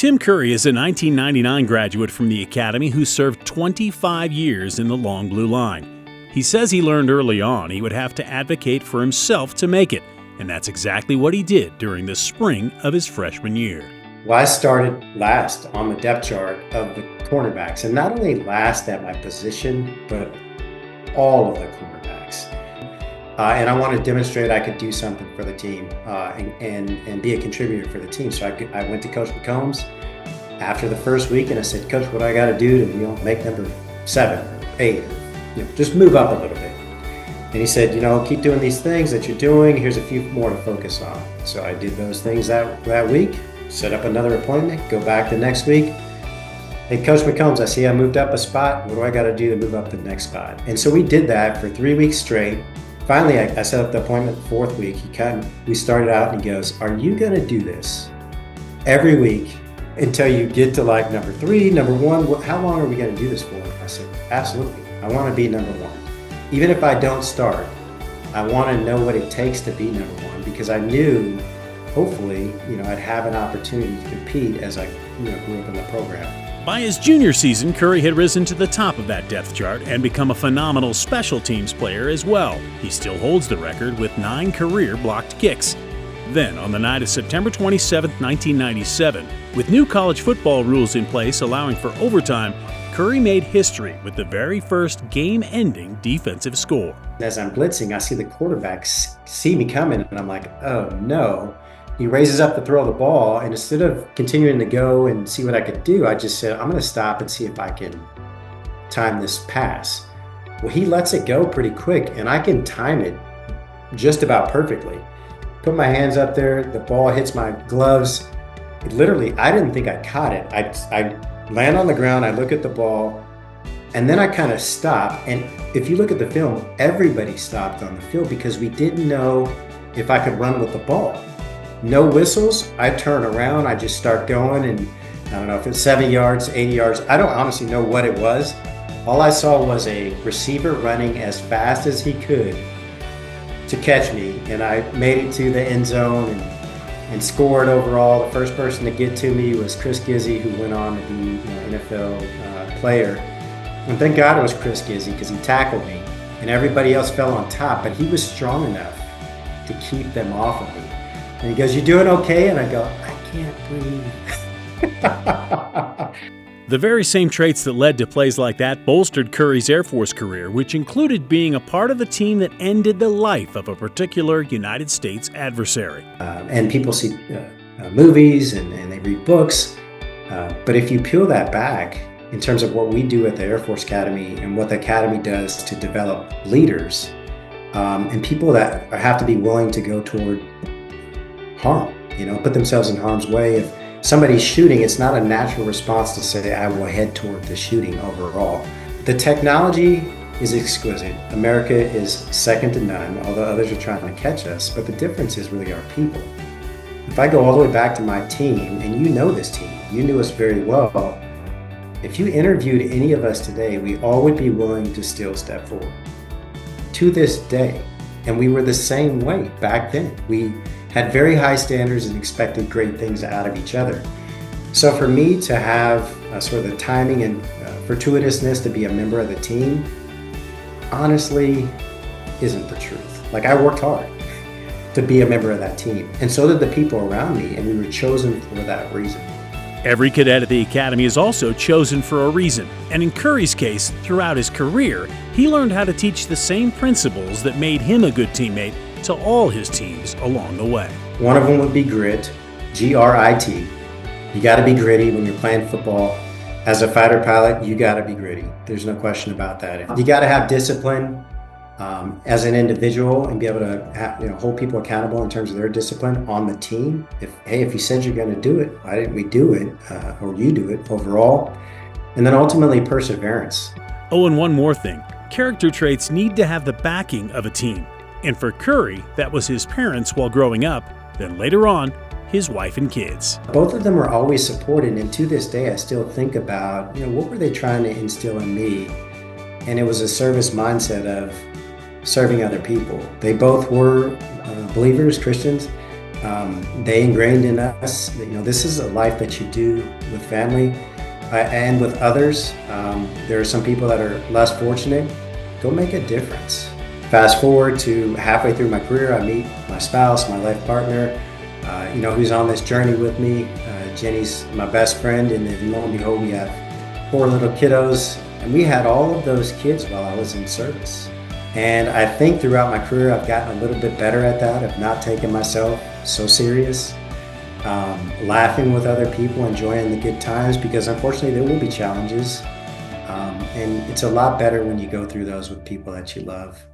Tim Curry is a 1999 graduate from the Academy who served 25 years in the Long Blue Line. He says he learned early on he would have to advocate for himself to make it, and that's exactly what he did during the spring of his freshman year. Well, I started last on the depth chart of the cornerbacks, and not only last at my position, but all of the cornerbacks. And I wanted to demonstrate I could do something for the team and be a contributor for the team. So I went to Coach McCombs after the first week, and I said, "Coach, what do I got to do to make number 7 or 8, or, just move up a little bit?" And he said, "Keep doing these things that you're doing. Here's a few more to focus on." So I did those things that week, set up another appointment, go back the next week. "Hey, Coach McCombs, I see I moved up a spot. What do I got to do to move up to the next spot?" And so we did that for 3 weeks straight. Finally, I set up the appointment the 4th week. We started out and he goes, "Are you going to do this every week until you get to number 3, number 1? How long are we going to do this for?" I said, "Absolutely. I want to be number 1. Even if I don't start, I want to know what it takes to be number 1," because I knew, hopefully, I'd have an opportunity to compete as I grew up in the program. By his junior season, Curry had risen to the top of that depth chart and become a phenomenal special teams player as well. He still holds the record with 9 career blocked kicks. Then, on the night of September 27, 1997, with new college football rules in place allowing for overtime, Curry made history with the very first game-ending defensive score. As I'm blitzing, I see the quarterbacks see me coming, and I'm like, "Oh no." He raises up to throw the ball, and instead of continuing to go and see what I could do, I just said, "I'm going to stop and see if I can time this pass." Well, he lets it go pretty quick, and I can time it just about perfectly. Put my hands up there, the ball hits my gloves. I didn't think I caught it. I land on the ground, I look at the ball, and then I kind of stop. And if you look at the film, everybody stopped on the field because we didn't know if I could run with the ball. No whistles, I turn around, I just start going, and I don't know if it's 70 yards, 80 yards. I don't honestly know what it was. All I saw was a receiver running as fast as he could to catch me, and I made it to the end zone and scored overall. The first person to get to me was Chris Gizzi, who went on to be an NFL player. And thank God it was Chris Gizzi, because he tackled me, and everybody else fell on top, but he was strong enough to keep them off of me. And he goes, "You doing okay?" And I go, "I can't breathe." The very same traits that led to plays like that bolstered Curry's Air Force career, which included being a part of the team that ended the life of a particular United States adversary. And people see movies and they read books, but if you peel that back in terms of what we do at the Air Force Academy and what the Academy does to develop leaders and people that have to be willing to go toward harm, put themselves in harm's way. If somebody's shooting, it's not a natural response to say, "I will head toward the shooting overall." The technology is exquisite. America is second to none, although others are trying to catch us, but the difference is really our people. If I go all the way back to my team, and you know this team, you knew us very well, if you interviewed any of us today, we all would be willing to still step forward. To this day, and we were the same way back then. We had very high standards and expected great things out of each other. So for me to have sort of the timing and fortuitousness to be a member of the team, honestly, isn't the truth. I worked hard to be a member of that team, and so did the people around me, and we were chosen for that reason. Every cadet at the Academy is also chosen for a reason, and in Curry's case, throughout his career, he learned how to teach the same principles that made him a good teammate to all his teams along the way. One of them would be grit, Grit. You got to be gritty when you're playing football. As a fighter pilot, you got to be gritty. There's no question about that. You got to have discipline as an individual and be able to hold people accountable in terms of their discipline on the team. If you said you're going to do it, why didn't we do it? Or you do it overall. And then ultimately perseverance. Oh, and one more thing. Character traits need to have the backing of a team. And for Curry, that was his parents while growing up, then later on, his wife and kids. Both of them are always supported, and to this day I still think about, what were they trying to instill in me? And it was a service mindset of serving other people. They both were believers, Christians, They ingrained in us that, this is a life that you do with family and with others. There are some people that are less fortunate. Go make a difference. Fast forward to halfway through my career, I meet my spouse, my life partner, who's on this journey with me. Jenny's my best friend, and then lo and behold, we have 4 little kiddos, and we had all of those kids while I was in service. And I think throughout my career, I've gotten a little bit better at that, of not taking myself so serious, laughing with other people, enjoying the good times, because unfortunately there will be challenges. And it's a lot better when you go through those with people that you love.